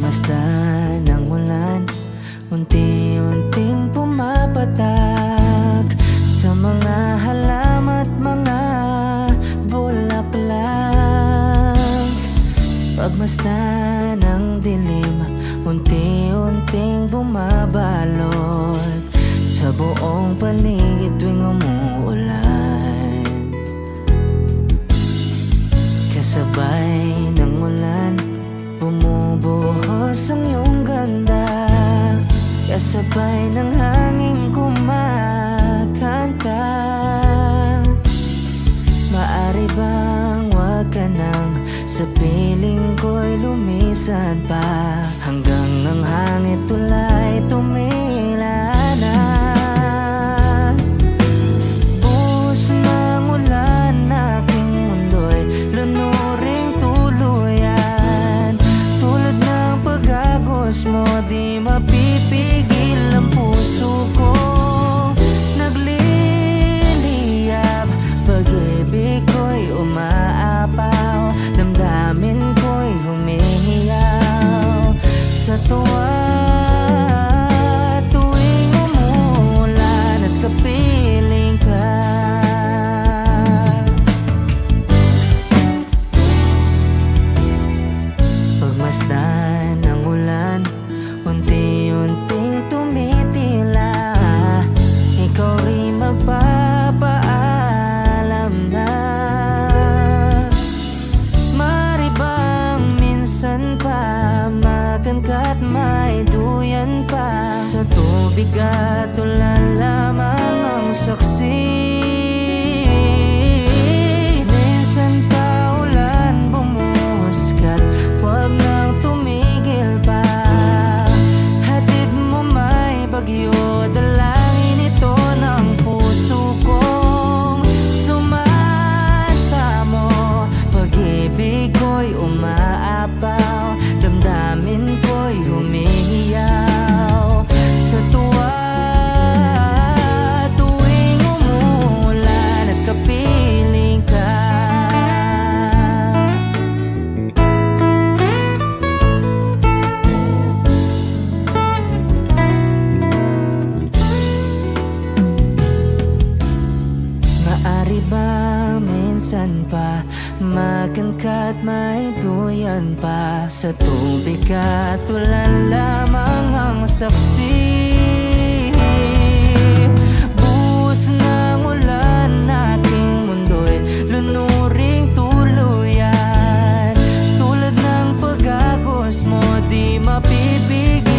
Pagmasdan ng ulan, unti-unting pumapatak sa mga halaman at mga bulaklak. Pagmasdan ng dilim, unti-unting bumabalot sa buong paligid tuwing umuulan. Kasabay ng ulan, bumubuhos ang iyong ganda. Kasabay ng hangin kumakanta. Maari bang wag ka nang sa piling ko'y lumisan pa, hanggang ang hangin tulay tumila na. Buhos ng ulan, aking mundo'y lunuring tuluyan. Tulad ng pag-agos mo, di mapipigil ang puso ko. Nagliliyab, pag-ibig ko'y umaapaw, damdamin ko'y humihiyaw sa tuwa. Tuwing umulan at kapiling ka, pagmasdan ng ulan, unti-unting tumitila. Ikaw rin magpapaalam na. Mari bang minsan pa magan ka't may duyan pa, sa tubig at ulan lamang ang saksi. Minsan pa ulan bumuhos ka't huwag nang tumigil pa. Hatid mo may bagyo, dalangin ito ng puso kong sumasamo. Pag-ibig ko'y umaapaw, damdamin ko'y humihiyaw sa tuwa. Tuwing umulan at kapiling ka, maari ba minsan pa magan ka't may duyan pa, sa tubig at ulan lamang ang saksi. Buhos ng ulan, aking mundo'y lunuring tuluyan. Tulad ng pag-agos mo, di mapipigil